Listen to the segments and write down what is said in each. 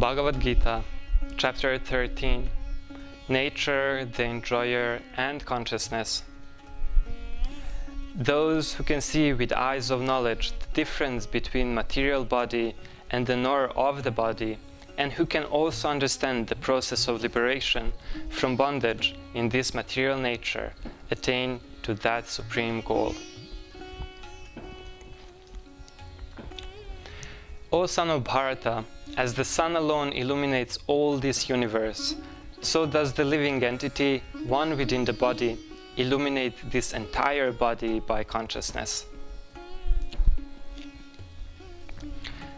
Bhagavad Gita, Chapter 13, Nature, the Enjoyer and Consciousness. Those who can see with eyes of knowledge the difference between material body and the knower of the body, and who can also understand the process of liberation from bondage in this material nature, attain to that supreme goal. O son of Bharata, as the sun alone illuminates all this universe, so does the living entity, one within the body, illuminate this entire body by consciousness.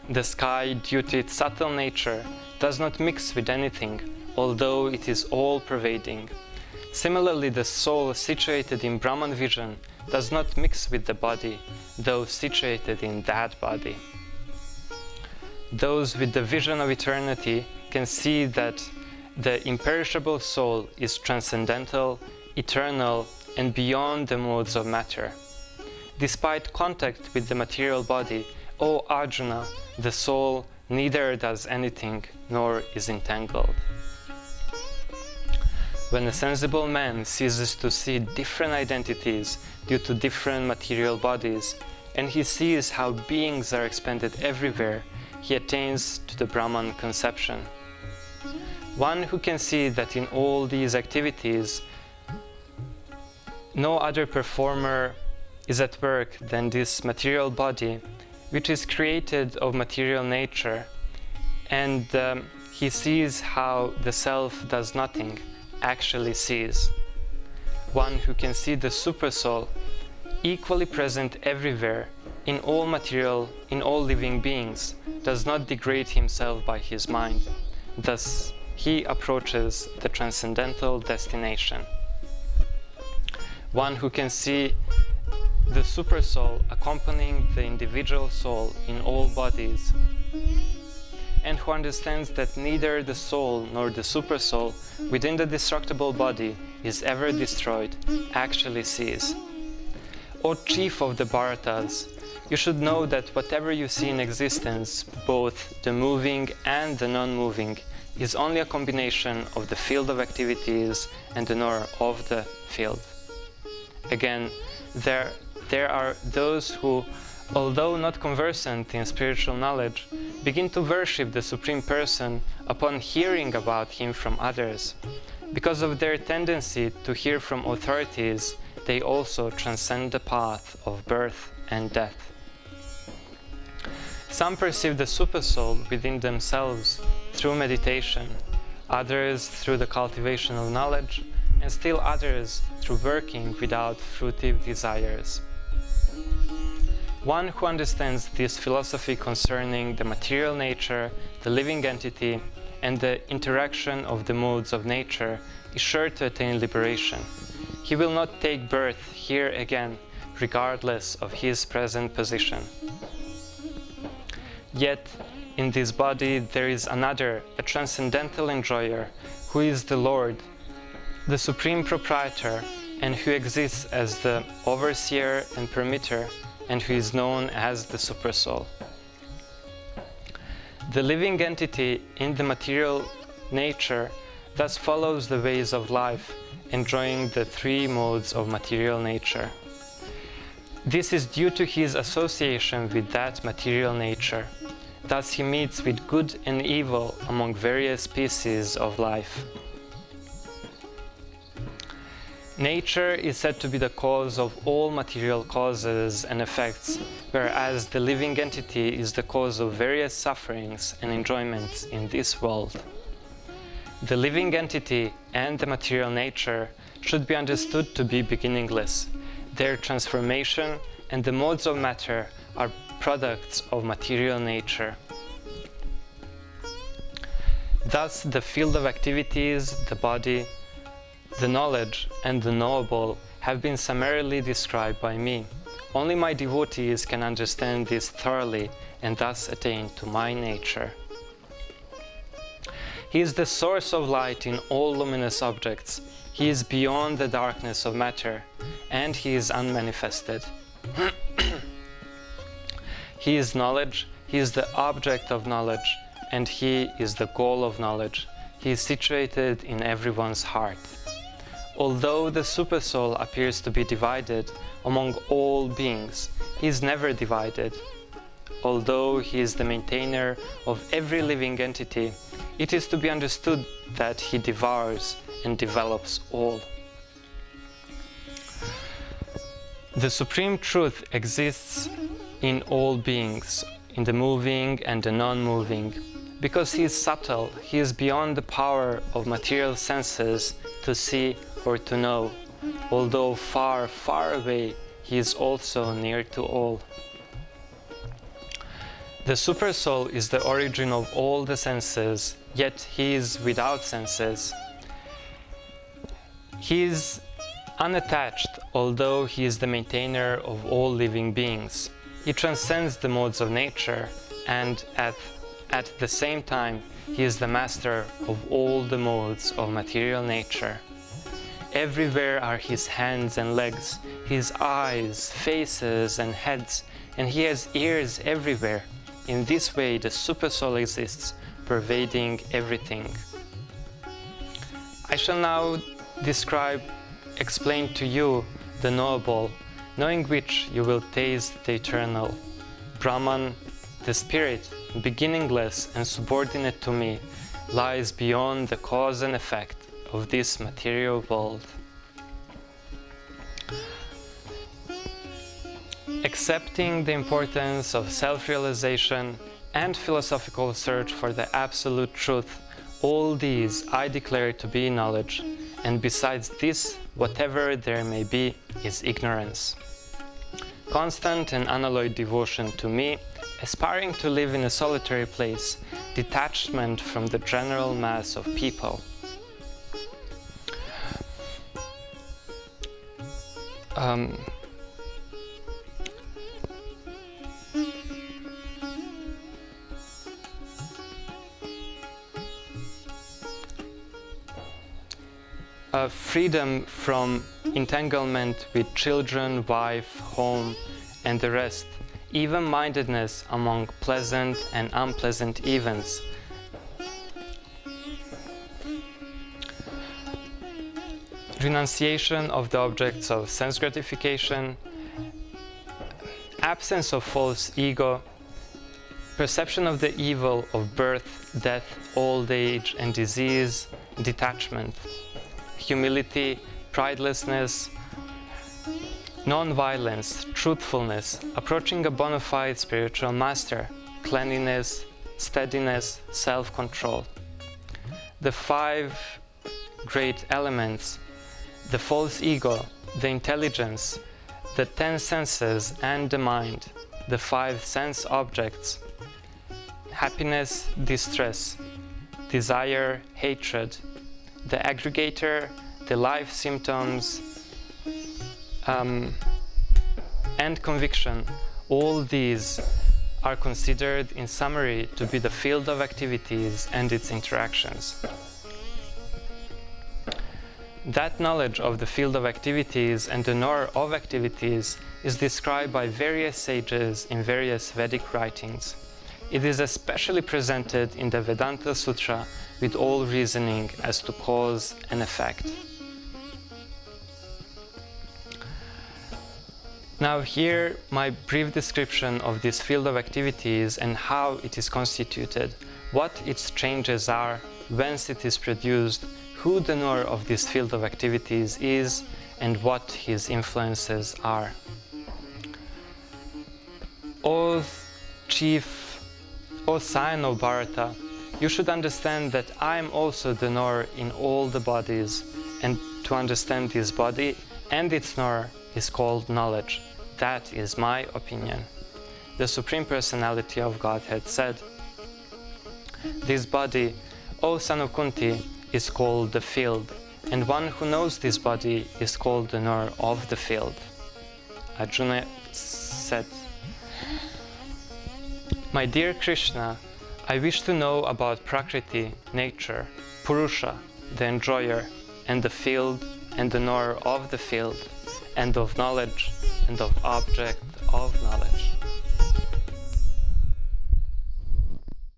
The sky, due to its subtle nature, does not mix with anything, although it is all-pervading. Similarly, the soul situated in Brahman vision does not mix with the body, though situated in that body. Those with the vision of eternity can see that the imperishable soul is transcendental, eternal, and beyond the modes of matter. Despite contact with the material body, O Arjuna, the soul neither does anything nor is entangled. When a sensible man ceases to see different identities due to different material bodies, and he sees how beings are expanded everywhere, he attains to the Brahman conception. One who can see that in all these activities, no other performer is at work than this material body, which is created of material nature, and he sees how the self does nothing, actually sees. One who can see the Supersoul, equally present everywhere, in all material, in all living beings, does not degrade himself by his mind. Thus, he approaches the transcendental destination. One who can see the Supersoul accompanying the individual soul in all bodies, and who understands that neither the soul nor the Supersoul within the destructible body is ever destroyed, actually sees. O chief of the Bharatas, you should know that whatever you see in existence, both the moving and the non-moving, is only a combination of the field of activities and the knower of the field. Again, there are those who, although not conversant in spiritual knowledge, begin to worship the Supreme Person upon hearing about Him from others. Because of their tendency to hear from authorities, they also transcend the path of birth and death. Some perceive the Supersoul within themselves through meditation, others through the cultivation of knowledge, and still others through working without fruitive desires. One who understands this philosophy concerning the material nature, the living entity, and the interaction of the modes of nature is sure to attain liberation. He will not take birth here again, regardless of his present position. Yet, in this body there is another, a transcendental enjoyer, who is the Lord, the Supreme Proprietor, and who exists as the overseer and permitter, and who is known as the Supersoul. The living entity in the material nature thus follows the ways of life, enjoying the three modes of material nature. This is due to his association with that material nature. Thus he meets with good and evil among various species of life. Nature is said to be the cause of all material causes and effects, whereas the living entity is the cause of various sufferings and enjoyments in this world. The living entity and the material nature should be understood to be beginningless. Their transformation and the modes of matter are products of material nature. Thus, the field of activities, the body, the knowledge, and the knowable have been summarily described by me. Only my devotees can understand this thoroughly and thus attain to my nature. He is the source of light in all luminous objects. He is beyond the darkness of matter, and he is unmanifested. He is knowledge, he is the object of knowledge, and He is the goal of knowledge. He is situated in everyone's heart. Although the Supersoul appears to be divided among all beings, He is never divided. Although He is the maintainer of every living entity, it is to be understood that He devours and develops all. The Supreme Truth exists in all beings, in the moving and the non-moving. Because He is subtle, He is beyond the power of material senses to see or to know. Although far, far away, He is also near to all. The Supersoul is the origin of all the senses, yet He is without senses. He is unattached, although He is the maintainer of all living beings. He transcends the modes of nature, and at the same time, He is the master of all the modes of material nature. Everywhere are His hands and legs, His eyes, faces and heads, and He has ears everywhere. In this way, the Supersoul exists, pervading everything. I shall now explain to you the knowable, knowing which you will taste the eternal. Brahman, the spirit, beginningless and subordinate to me, lies beyond the cause and effect of this material world. Accepting the importance of self-realization and philosophical search for the absolute truth, all these I declare to be knowledge, and besides this, whatever there may be, is ignorance. Constant and unalloyed devotion to me, aspiring to live in a solitary place, detachment from the general mass of people. Freedom from entanglement with children, wife, home, and the rest, even-mindedness among pleasant and unpleasant events, renunciation of the objects of sense gratification, absence of false ego, perception of the evil of birth, death, old age, and disease, detachment, humility, pridelessness, non-violence, truthfulness, approaching a bona fide spiritual master, cleanliness, steadiness, self-control. The 5 great elements, the false ego, the intelligence, the 10 senses and the mind, the 5 sense objects, happiness, distress, desire, hatred, the aggregator, the life symptoms, and conviction, all these are considered in summary to be the field of activities and its interactions. That knowledge of the field of activities and the knower of activities is described by various sages in various Vedic writings. It is especially presented in the Vedanta Sutra with all reasoning as to cause and effect. Now here my brief description of this field of activities and how it is constituted, what its changes are, whence it is produced, who the knower of this field of activities is, and what his influences are. O Scion of Bharata, you should understand that I am also the knower in all the bodies, and to understand this body and its knower is called knowledge. That is my opinion. The Supreme Personality of Godhead said, this body, O son of Kunti, is called the field, and one who knows this body is called the knower of the field. Arjuna said, my dear Krishna, I wish to know about Prakriti, nature, Purusha, the enjoyer, and the field, and the knower of the field, and of knowledge, and of object of knowledge.